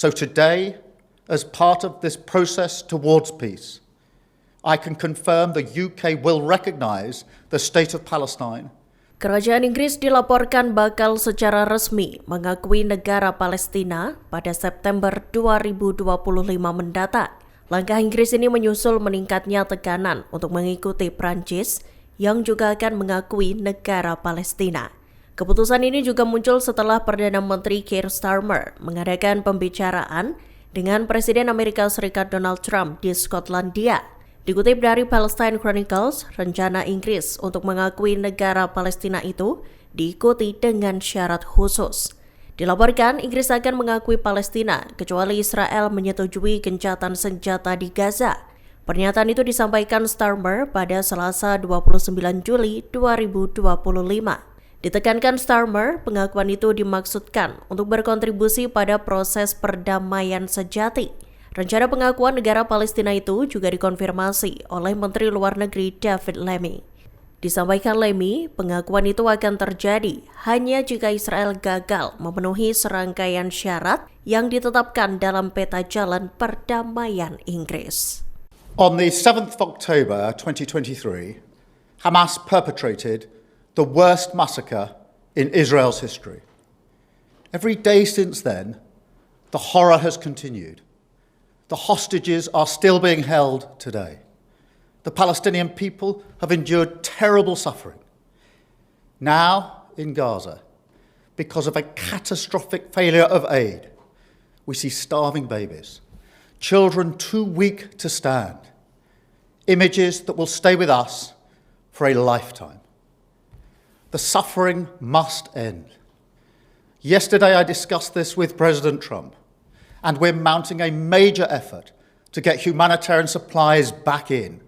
So today, as part of this process towards peace, I can confirm the UK will recognise the state of Palestine. Kerajaan Inggris dilaporkan bakal secara resmi mengakui negara Palestina pada September 2025 mendatang. Langkah Inggris ini menyusul meningkatnya tekanan untuk mengikuti Prancis yang juga akan mengakui negara Palestina. Keputusan ini juga muncul setelah Perdana Menteri Keir Starmer mengadakan pembicaraan dengan Presiden Amerika Serikat Donald Trump di Skotlandia. Dikutip dari Palestine Chronicles, rencana Inggris untuk mengakui negara Palestina itu diikuti dengan syarat khusus. Dilaporkan, Inggris akan mengakui Palestina kecuali Israel menyetujui gencatan senjata di Gaza. Pernyataan itu disampaikan Starmer pada Selasa 29 Juli 2025. Ditekankan Starmer, pengakuan itu dimaksudkan untuk berkontribusi pada proses perdamaian sejati. Rencana pengakuan negara Palestina itu juga dikonfirmasi oleh Menteri Luar Negeri David Lammy. Disampaikan Lammy, pengakuan itu akan terjadi hanya jika Israel gagal memenuhi serangkaian syarat yang ditetapkan dalam peta jalan perdamaian Inggris. On the 7th of October 2023, Hamas perpetrated the worst massacre in Israel's history. Every day since then, the horror has continued. The hostages are still being held today. The Palestinian people have endured terrible suffering. Now, in Gaza, because of a catastrophic failure of aid, we see starving babies, children too weak to stand, images that will stay with us for a lifetime. The suffering must end. Yesterday, I discussed this with President Trump, and we're mounting a major effort to get humanitarian supplies back in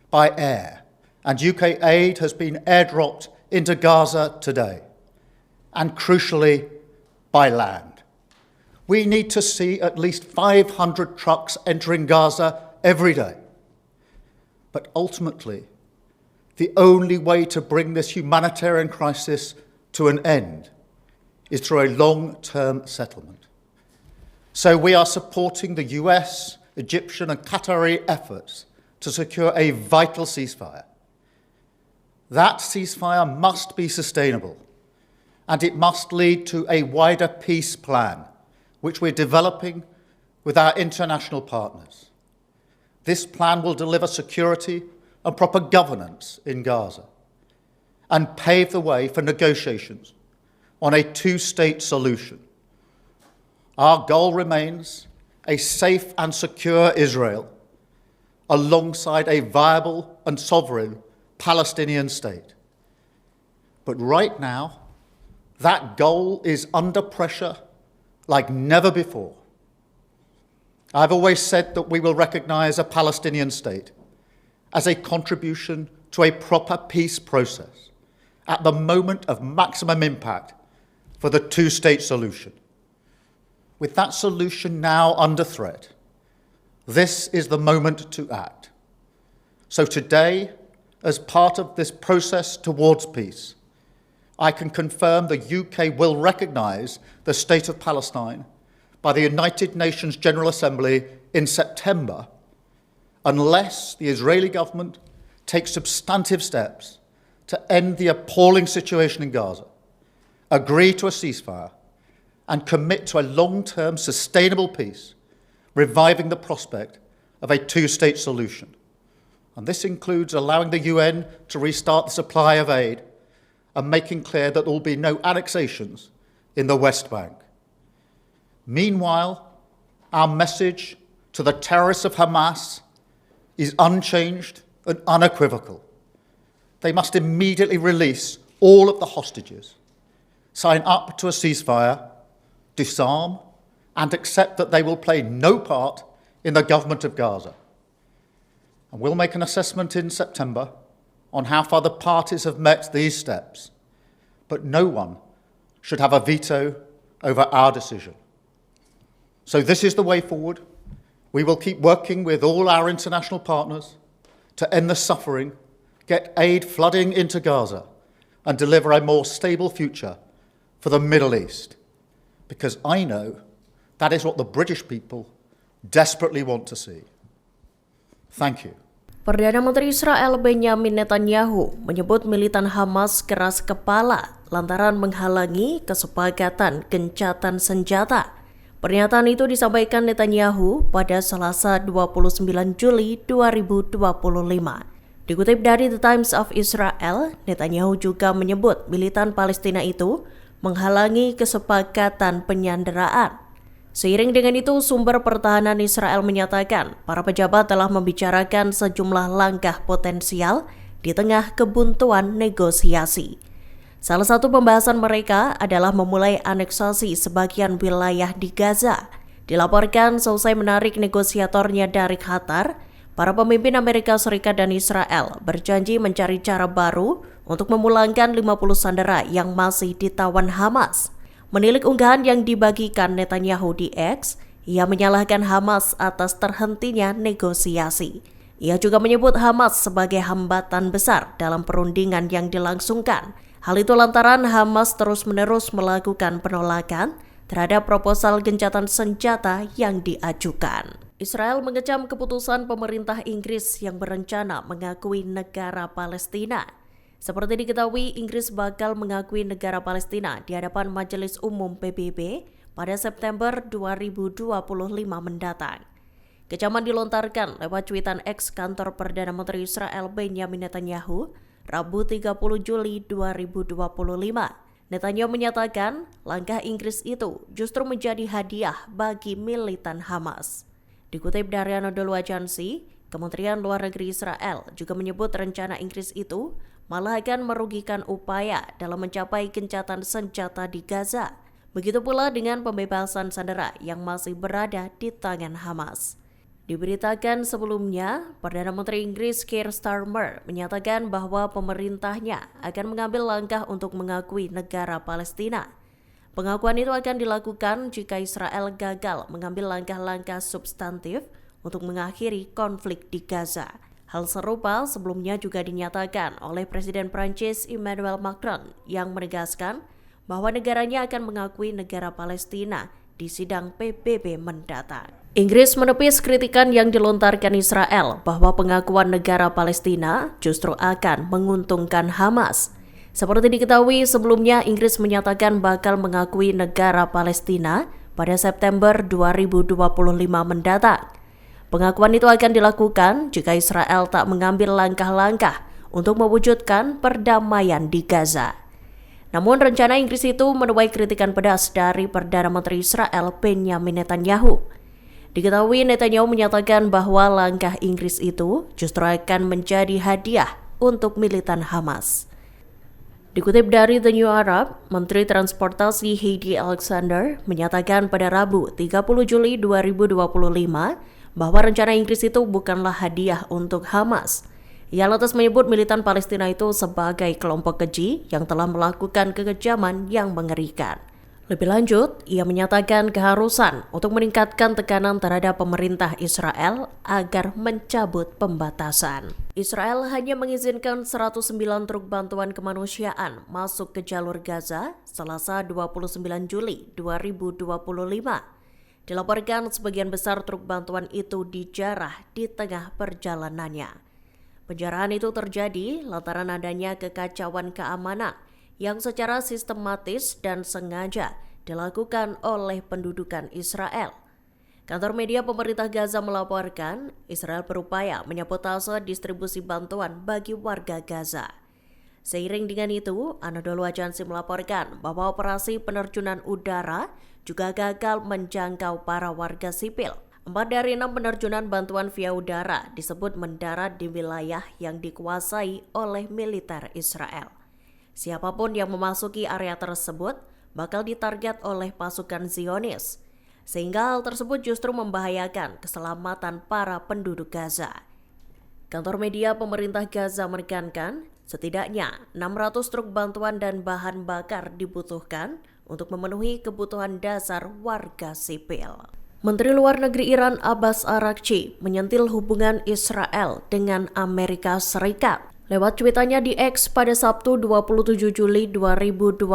by air, and UK aid has been airdropped into Gaza today, and crucially, by land. We need to see at least 500 trucks entering Gaza every day. But ultimately, the only way to bring this humanitarian crisis to an end is through a long-term settlement. So we are supporting the US, Egyptian and Qatari efforts to secure a vital ceasefire. That ceasefire must be sustainable, and it must lead to a wider peace plan, which we're developing with our international partners. This plan will deliver security and proper governance in Gaza and pave the way for negotiations on a two-state solution. Our goal remains a safe and secure Israel alongside a viable and sovereign Palestinian state. But right now, that goal is under pressure like never before. I've always said that we will recognize a Palestinian state as a contribution to a proper peace process at the moment of maximum impact for the two-state solution. With that solution now under threat, this is the moment to act. So today, as part of this process towards peace, I can confirm the UK will recognise the state of Palestine by the United Nations General Assembly in September, unless the Israeli government takes substantive steps to end the appalling situation in Gaza, agree to a ceasefire, and commit to a long-term sustainable peace, reviving the prospect of a two-state solution. And this includes allowing the UN to restart the supply of aid and making clear that there will be no annexations in the West Bank. Meanwhile, our message to the terrorists of Hamas is unchanged and unequivocal. They must immediately release all of the hostages, sign up to a ceasefire, disarm, and accept that they will play no part in the government of Gaza. And we'll make an assessment in September on how far the parties have met these steps, but no one should have a veto over our decision. So this is the way forward. We will keep working with all our international partners to end the suffering, get aid flooding into Gaza, and deliver a more stable future for the Middle East. Because I know That is what the British people desperately want to see. Thank you. Perdana Menteri Israel Benjamin Netanyahu menyebut militan Hamas keras kepala lantaran menghalangi kesepakatan gencatan senjata. Pernyataan itu disampaikan Netanyahu pada Selasa 29 Juli 2025. Dikutip dari The Times of Israel, Netanyahu juga menyebut militan Palestina itu menghalangi kesepakatan penyanderaan. Seiring dengan itu, sumber pertahanan Israel menyatakan para pejabat telah membicarakan sejumlah langkah potensial di tengah kebuntuan negosiasi. Salah satu pembahasan mereka adalah memulai aneksasi sebagian wilayah di Gaza. Dilaporkan selesai menarik negosiatornya dari Qatar, para pemimpin Amerika Serikat dan Israel berjanji mencari cara baru untuk memulangkan 50 sandera yang masih ditawan Hamas. Menilik unggahan yang dibagikan Netanyahu di X, ia menyalahkan Hamas atas terhentinya negosiasi. Ia juga menyebut Hamas sebagai hambatan besar dalam perundingan yang dilangsungkan. Hal itu lantaran Hamas terus-menerus melakukan penolakan terhadap proposal gencatan senjata yang diajukan. Israel mengecam keputusan pemerintah Inggris yang berencana mengakui negara Palestina. Seperti diketahui, Inggris bakal mengakui negara Palestina di hadapan Majelis Umum PBB pada September 2025 mendatang. Kecaman dilontarkan lewat cuitan X kantor Perdana Menteri Israel Benjamin Netanyahu, Rabu 30 Juli 2025. Netanyahu menyatakan langkah Inggris itu justru menjadi hadiah bagi militan Hamas. Dikutip dari Anadolu Agency, Kementerian Luar Negeri Israel juga menyebut rencana Inggris itu malah akan merugikan upaya dalam mencapai gencatan senjata di Gaza. Begitu pula dengan pembebasan sandera yang masih berada di tangan Hamas. Diberitakan sebelumnya, Perdana Menteri Inggris Keir Starmer menyatakan bahwa pemerintahnya akan mengambil langkah untuk mengakui negara Palestina. Pengakuan itu akan dilakukan jika Israel gagal mengambil langkah-langkah substantif untuk mengakhiri konflik di Gaza. Hal serupa sebelumnya juga dinyatakan oleh Presiden Prancis Emmanuel Macron yang menegaskan bahwa negaranya akan mengakui negara Palestina di sidang PBB mendatang. Inggris menepis kritikan yang dilontarkan Israel bahwa pengakuan negara Palestina justru akan menguntungkan Hamas. Seperti diketahui sebelumnya, Inggris menyatakan bakal mengakui negara Palestina pada September 2025 mendatang. Pengakuan itu akan dilakukan jika Israel tak mengambil langkah-langkah untuk mewujudkan perdamaian di Gaza. Namun rencana Inggris itu menuai kritikan pedas dari Perdana Menteri Israel Benjamin Netanyahu. Diketahui Netanyahu menyatakan bahwa langkah Inggris itu justru akan menjadi hadiah untuk militan Hamas. Dikutip dari The New Arab, Menteri Transportasi Heidi Alexander menyatakan pada Rabu 30 Juli 2025 bahwa rencana Inggris itu bukanlah hadiah untuk Hamas. Ia lantas menyebut militan Palestina itu sebagai kelompok keji yang telah melakukan kekejaman yang mengerikan. Lebih lanjut, ia menyatakan keharusan untuk meningkatkan tekanan terhadap pemerintah Israel agar mencabut pembatasan. Israel hanya mengizinkan 109 truk bantuan kemanusiaan masuk ke jalur Gaza Selasa 29 Juli 2025. Dilaporkan sebagian besar truk bantuan itu dijarah di tengah perjalanannya. Penjarahan itu terjadi lantaran adanya kekacauan keamanan yang secara sistematis dan sengaja dilakukan oleh pendudukan Israel. Kantor media pemerintah Gaza melaporkan Israel berupaya menyabotase distribusi bantuan bagi warga Gaza. Seiring dengan itu, Anadolu Agency melaporkan bahwa operasi penerjunan udara juga gagal menjangkau para warga sipil. 4 dari 6 penerjunan bantuan via udara disebut mendarat di wilayah yang dikuasai oleh militer Israel. Siapapun yang memasuki area tersebut bakal ditarget oleh pasukan Zionis, sehingga hal tersebut justru membahayakan keselamatan para penduduk Gaza. Kantor media pemerintah Gaza menekankan setidaknya 600 truk bantuan dan bahan bakar dibutuhkan untuk memenuhi kebutuhan dasar warga sipil. Menteri Luar Negeri Iran Abbas Araghchi menyentil hubungan Israel dengan Amerika Serikat. Lewat cuitannya di X pada Sabtu 27 Juli 2025,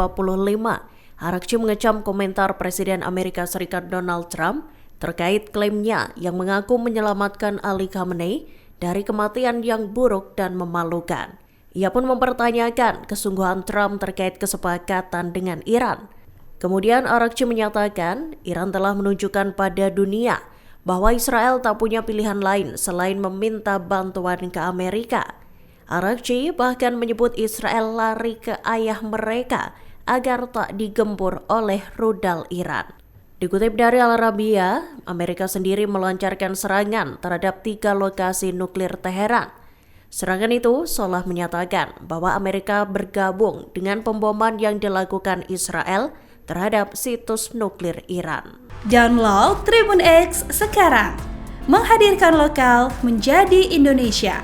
Arakchi mengecam komentar Presiden Amerika Serikat Donald Trump terkait klaimnya yang mengaku menyelamatkan Ali Khamenei dari kematian yang buruk dan memalukan. Ia pun mempertanyakan kesungguhan Trump terkait kesepakatan dengan Iran. Kemudian Arakchi menyatakan Iran telah menunjukkan pada dunia bahwa Israel tak punya pilihan lain selain meminta bantuan ke Amerika. Arakchi bahkan menyebut Israel lari ke ayah mereka agar tak digempur oleh rudal Iran. Dikutip dari Al Arabiya, Amerika sendiri melancarkan serangan terhadap 3 lokasi nuklir Teheran. Serangan itu seolah menyatakan bahwa Amerika bergabung dengan pemboman yang dilakukan Israel terhadap situs nuklir Iran. Download Tribun X sekarang, menghadirkan lokal menjadi Indonesia.